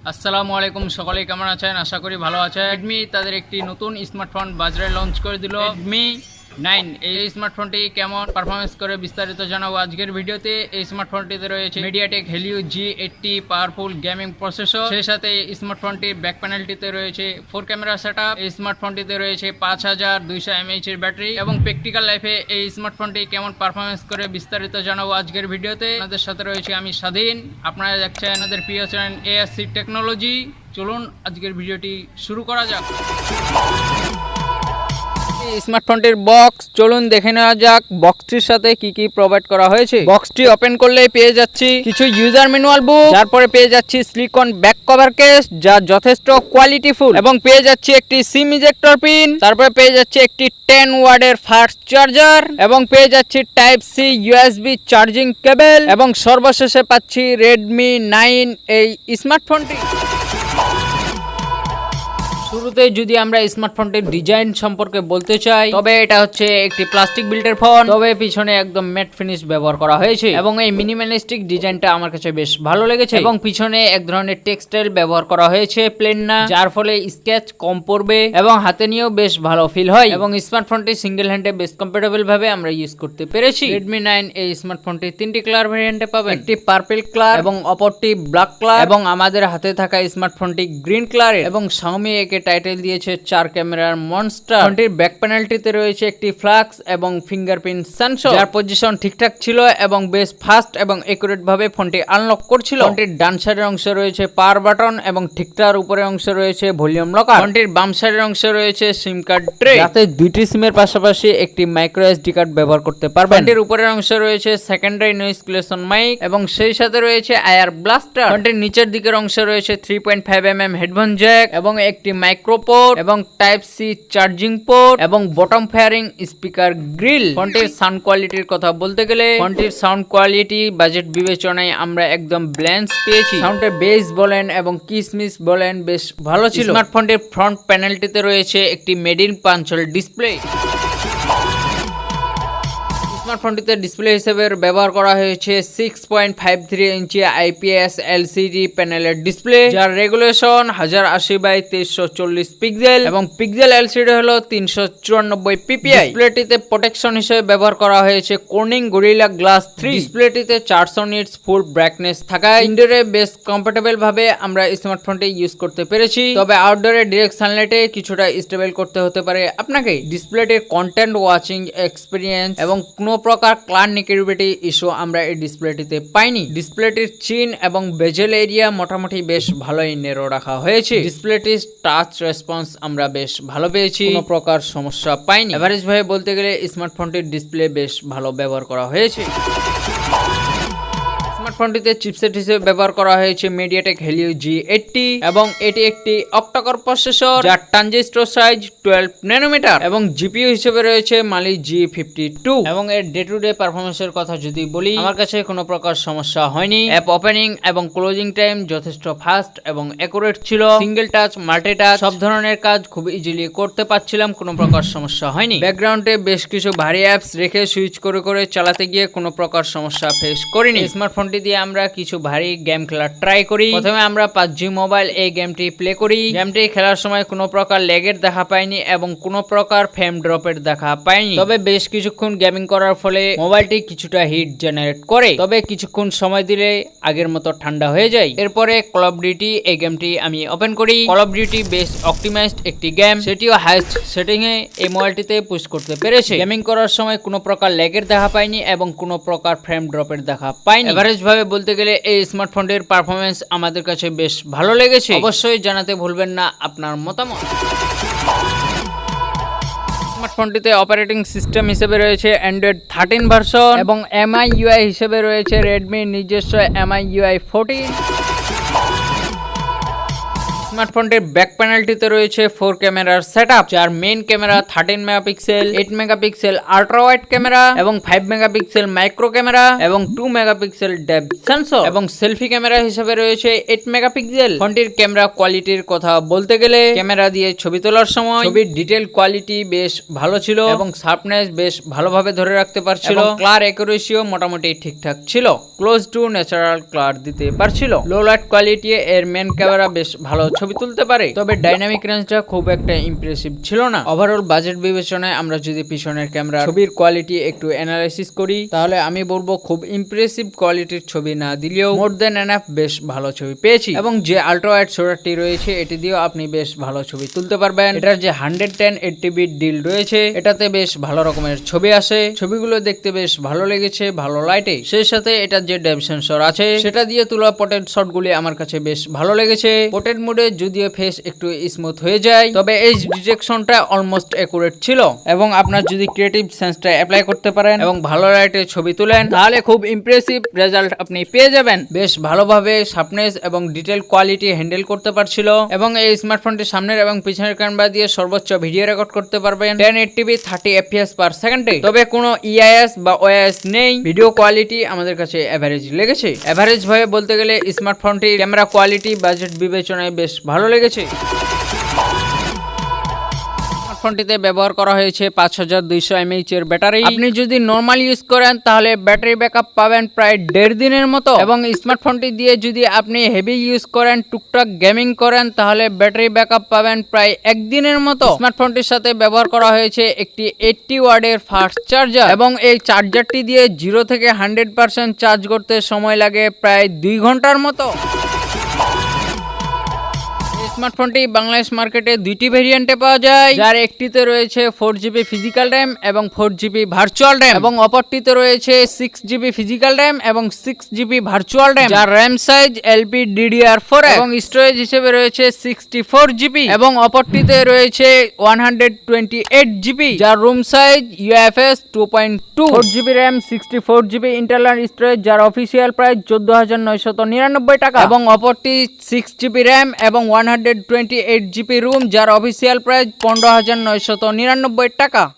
আসসালামু আলাইকুম, সকলেই কেমন আছেন? আশা করি ভালো আছেন। রেডমি তাদের একটি নতুন স্মার্টফোন বাজারে লঞ্চ করে দিল, রেডমি 9। এই স্মার্টফোনটি কেমন পারফরমেন্স করে বিস্তারিত জানাবো আজকের ভিডিওতে। এই স্মার্টফোনটিতে রয়েছে MediaTek Helio G80 powerful gaming processor. সেই সাথে স্মার্টফোনটির ব্যাক প্যানেলটিতে রয়েছে 4 ক্যামেরা সেটআপ। এই স্মার্টফোনটিতে রয়েছে 5200 mAh এর ব্যাটারি এবং প্র্যাকটিক্যাল লাইফে এই স্মার্টফোনটি কেমন পারফরমেন্স করে বিস্তারিত জানাবো আজকের ভিডিওতে। আপনাদের সাথে রয়েছে আমি স্বাধীন, আপনারা দেখছেন আমাদের প্রিয় চ্যানেল ASC টেকনোলজি। চলুন আজকের ভিডিওটি শুরু করা যাক। স্মার্টফোনটির বক্স চলুন দেখে নেওয়া যাক বক্সটির সাথে কি কি প্রোভাইড করা হয়েছে। বক্সটি ওপেন করলেই পেয়ে যাচ্ছি কিছু ইউজার ম্যানুয়াল বুক, তারপরে পেয়ে যাচ্ছি সিলিকন ব্যাক কভার কেস যা যথেষ্ট কোয়ালিটিফুল, এবং পেয়ে যাচ্ছি একটি সিম ইজেক্টর পিন, তারপরে পেয়ে যাচ্ছি একটি 10 ওয়াটের ফাস্ট চার্জার, এবং পেয়ে যাচ্ছি type C USB charging cable, এবং সর্বশেষে পাচ্ছি রেডমি 9 এই স্মার্টফোনটি। শুরুতে যদি আমরা স্মার্টফোনটির ডিজাইন সম্পর্কে বলতে চাই, তবে এটা হচ্ছে একটি প্লাস্টিক বিল্ডের ফোন, তবে পিছনে একদম ম্যাট ফিনিশ ব্যবহার করা হয়েছে এবং এই মিনিমালিস্টিক ডিজাইনটা আমার কাছে বেশ ভালো লেগেছে। এবং পিছনে এক ধরনের টেক্সটাইল ব্যবহার করা হয়েছে, প্লেন না, যার ফলে স্কেচ কম পড়বে এবং হাতে নিয়েও বেশ ভালো ফিল হয়। এবং স্মার্টফোনটি সিঙ্গেল হ্যান্ডে বেশ কমফোর্টেবল ভাবে আমরা ইউজ করতে পেরেছি। রেডমি 9 এই স্মার্টফোনটি 3টি কালার ভেরিয়েন্টে পাবেন, একটি পার্পল কালার এবং অপরটি ব্ল্যাক কালার, এবং আমাদের হাতে থাকা স্মার্টফোনটি গ্রিন কালারের। এবং Xiaomi একে টাইটেল দিয়েছে 4 ক্যামেরার মনস্টার। ফোনটির ব্যাক প্যানেলটিতে রয়েছে একটি ফ্লাক্স এবং ফিঙ্গারপ্রিন্ট সেন্সর, যার পজিশন ঠিকঠাক ছিল এবং বেশ ফাস্ট এবং একুরেট ভাবে ফোনটি আনলক করছিল। ফোনটির ডান সাইডের অংশে রয়েছে পাওয়ার বাটন এবং ঠিকঠাক উপরের অংশে রয়েছে ভলিউম লকার। ফোনটির বাম সাইডের অংশে রয়েছে সিম কার্ড ট্রে, যাতে দুইটি সিমের পাশাপাশি একটি মাইক্রো এসডি কার্ড ব্যবহার করতে পারবেন। ফোনটির উপরের অংশে রয়েছে সেকেন্ডারি নয়েজ ক্যান্সেলেশন মাইক এবং সেই সাথে রয়েছে আয়ার ব্লাস্টার। ফোনটির নিচের দিকের অংশে রয়েছে 3.5 mm হেডফোন জ্যাক এবং একটি মাইক্রো পোর্ট এবং টাইপ সি চার্জিং পোর্ট এবং বটম ফায়ারিং স্পিকার গ্রিল। ফোনটির সাউন্ড কোয়ালিটির কথা বলতে গেলে, ফোনটির সাউন্ড কোয়ালিটি বাজেট বিবেচনায় আমরা একদম ব্যালেন্স পেয়েছি। সাউন্ডের বেস বলেন এবং কিসমিস বলেন বেশ ভালো ছিল। স্মার্টফোনটির ফ্রন্ট প্যানেলটিতে রয়েছে একটি মেড ইন পাঞ্চল ডিসপ্লে। স্মার্টফোনটিতে ডিসপ্লে হিসেবে ব্যবহার করা হয়েছে 6.53 ইঞ্চি IPS LCD প্যানেলের ডিসপ্লে, যার রেগুলেশন 1080x1340 পিক্সেল এবং পিক্সেল LCD হলো 394 ppi। ডিসপ্লেটিতে প্রোটেকশন হিসেবে ব্যবহার করা হয়েছে কর্নিং গরিলা গ্লাস 3। ডিসপ্লেটিতে 400 নিটস ফুল ব্রাইটনেস থাকায় ইনডোরে বেশ কমফোর্টেবল ভাবে আমরা স্মার্টফোনটি ইউজ করতে পেরেছি, তবে আউটডোরে ডিরেক্ট সানলাইটে কিছুটা স্টেবল করতে হতে পারে আপনাকে। ডিসপ্লেটির কন্টেন্ট ওয়াচিং এক্সপিরিয়েন্স এবং কোনো প্রকার ক্লার্নিকেটিভিটি ইস্যু আমরা এই ডিসপ্লেটিতে পাইনি। ডিসপ্লেটির চিন এবং বেজেল এরিয়া মোটামুটি বেশ ভালোই নেরো রাখা হয়েছে। ডিসপ্লেটির টাচ রেসপন্স আমরা বেশ ভালো পেয়েছি, কোনো প্রকার সমস্যা পাইনি। এভারেজ ভাবে বলতে গেলে স্মার্টফোনটির ডিসপ্লে বেশ ভালো ব্যবহার করা হয়েছে। স্মার্টফোনটিতে চিপসেট হিসেবে ব্যবহার করা হয়েছে মিডিয়াটেক হেলিও G80 এবং এটি একটি অক্টাকোর প্রসেসর, যার ট্রানজিস্টর সাইজ 12 ন্যানোমিটার এবং জিপিইউ হিসেবে রয়েছে মালি G52। এবং এর ডে টু ডে পারফরমেন্সের কথা যদি বলি, আমার কাছে কোনো প্রকার সমস্যা হয়নি। অ্যাপ ওপেনিং এবং ক্লোজিং টাইম যথেষ্ট ফাস্ট এবং একুরেট ছিল। সিঙ্গেল টাচ, মাল্টি টাচ সব ধরনের কাজ খুব ইজিলি করতে পারছিলাম, কোনো প্রকার সমস্যা হয়নি। ব্যাকগ্রাউন্ডে বেশ কিছু ভারী অ্যাপস রেখে সুইচ করে করে চালাতে গিয়ে কোনো প্রকার সমস্যা ফেস করিনি। স্মার্টফোন দিয়ে আমরা কিছু ভারী গেম খেলা ট্রাই করি। প্রথমে আমরা PUBG মোবাইল এই গেমটি প্লে করি। গেমটি খেলার সময় কোনো প্রকার ল্যাগের দেখা পাইনি এবং কোনো প্রকার ফ্রেম ড্রপের দেখা পাইনি, তবে বেশ কিছুক্ষণ গেমিং করার ফলে মোবাইলটি কিছুটা হিট জেনারেট করে, তবে কিছুক্ষণ সময় দিলে আগের মতো ঠান্ডা হয়ে যায়। এরপরে কল অফ ডিউটি এই গেমটি আমি ওপেন করি। কল অফ ডিউটি বেশ অপটিমাইজড একটি গেম, সেটিও হাইস্ট সেটিং এ এই মোবাইলটিতে পুশ করতে পেরেছে। গেমিং করার সময় কোনো প্রকার ল্যাগের দেখা পাইনি এবং কোনো প্রকার ফ্রেম ড্রপের দেখা পাইনি। এভারেজ ভাবে বলতে গেলে এই স্মার্টফোনটির পারফরমেন্স আমাদের কাছে বেশ ভালো লেগেছে। অবশ্যই জানাতে ভুলবেন না আপনার মতামত। স্মার্টফোনটিতে অপারেটিং সিস্টেম হিসেবে রয়েছে Android 13 ভার্সন এবং MIUI হিসেবে রয়েছে রেডমির নিজস্ব MIUI 14। স্মার্টফোনটির ব্যাক প্যানেলটিতে রয়েছে 4 ক্যামেরার সেটআপ, যার main camera 13 megapixel, 8 megapixel ultra wide camera এবং 5 মেগাপিক্সেল মাইক্রো ক্যামেরা এবং 2 মেগাপিক্সেল ডেপথ সেন্সর এবং সেলফি ক্যামেরা হিসেবে রয়েছে 8 মেগাপিক্সেল। ফোনটির ক্যামেরা কোয়ালিটির কথা বলতে গেলে ক্যামেরা দিয়ে ছবি তোলার সময় ছবির ডিটেইল কোয়ালিটি বেশ ভালো ছিল এবং শার্পনেস বেশ ভালোভাবে ধরে রাখতে পারছিল। ক্লার অ্যাকুরেসিও মোটামুটি ঠিকঠাক ছিল, ক্লোজ টু ন্যাচারাল ক্লার দিতে পারছিল। লো লাইট কোয়ালিটি এর মেন ক্যামেরা বেশ ভালো ছবি তুলতে পারে, তবে ডাইনামিক রেঞ্জটা খুব একটা ইমপ্রেসিভ ছিল না। ওভারঅল বাজেট বিবেচনায় আমরা যদি পিছনের ক্যামেরা ছবির কোয়ালিটি একটু অ্যানালাইসিস করি তাহলে আমি বলবো খুব ইমপ্রেসিভ কোয়ালিটির ছবি না দিলেও মোর দেন এনাফ বেশ ভালো ছবি পেয়েছি। এবং যে আল্ট্রা ওয়াইড শটারটি রয়েছে এটি দিয়েও আপনি বেশ ভালো ছবি তুলতে পারবেন। এটার যে 11080p ডিল রয়েছে এটাতে বেশ ভালো রকমের ছবি আসে, ছবিগুলো দেখতে বেশ ভালো লেগেছে ভালো লাইটে। সেই সাথে এটার যে ডেপথ সেন্সর আছে সেটা দিয়ে তোলা পোর্ট্রেট শটগুলি আমার কাছে বেশ ভালো লেগেছে। পোর্ট্রেট মোডে যদিও ফেস একটু স্মুথ হয়ে যায়, তবে এজ ডিটেকশনটা অলমোস্ট অ্যাকুরেট ছিল। এবং আপনার যদি ক্রিয়েটিভ সেন্সটা অ্যাপ্লাই করতে পারেন এবং ভালো লাইটে ছবি তুলেন তাহলে খুব ইমপ্রেসিভ রেজাল্ট আপনি পেয়ে যাবেন। বেশ ভালোভাবে শার্পনেস এবং ডিটেল কোয়ালিটি হ্যান্ডেল করতে পারছিল এবং এই স্মার্টফোনটি সামনের এবং পিছনের ক্যামেরা দিয়ে সর্বোচ্চ ভিডিও রেকর্ড করতে পারবেন 1080p 30 fps পার সেকেন্ডে। তবে কোনো ইআইএস বা ওএস নেই। ভিডিও কোয়ালিটি আমাদের কাছে এভারেজ লেগেছে। এভারেজ ভাবে বলতে গেলে স্মার্টফোনটির ক্যামেরা কোয়ালিটি বাজেট বিবেচনায় বেশ ভালো লেগেছে। ফোনটিতে ব্যবহার করা হয়েছে 5200 mAh এর ব্যাটারি। আপনি যদি নরমাল ইউজ করেন তাহলে ব্যাটারি ব্যাকআপ পাবেন প্রায় 1.5 দিনের মতো, এবং স্মার্টফোনটি দিয়ে যদি আপনি হেভি ইউজ করেন টুকটাক গেমিং করেন তাহলে ব্যাটারি ব্যাকআপ পাবেন প্রায় 1 দিনের মতো। স্মার্টফোনটির সাথে ব্যবহার করা হয়েছে একটি 80 ওয়াটের ফাস্ট চার্জার, এবং এই চার্জারটি দিয়ে 0 থেকে 100% চার্জ করতে সময় লাগে প্রায় 2 ঘন্টার মতো। স্মার্টফোনটি বাংলাদেশ মার্কেটে দুইটি ভেরিয়েন্টে পাওয়া যায়, যার একটিতে রয়েছে 4GB ফিজিক্যাল র্যাম এবং 4GB ভার্চুয়াল র্যাম, এবং অপরটিতে রয়েছে 6GB ফিজিক্যাল র্যাম এবং 6GB ভার্চুয়াল র্যাম, যার র্যাম সাইজ LPDDR4 এবং স্টোরেজ হিসেবে রয়েছে 64GB, এবং অপরটিতে রয়েছে 128GB, যার room size UFS 2.2, 4GB RAM 64GB internal storage, যার অফিসিয়াল প্রাইস 14,999 টাকা, এবং অপরটি 6GB র্যাম এবং 128GB রুম, যার অফিসিয়াল প্রাইস 15,999 টাকা।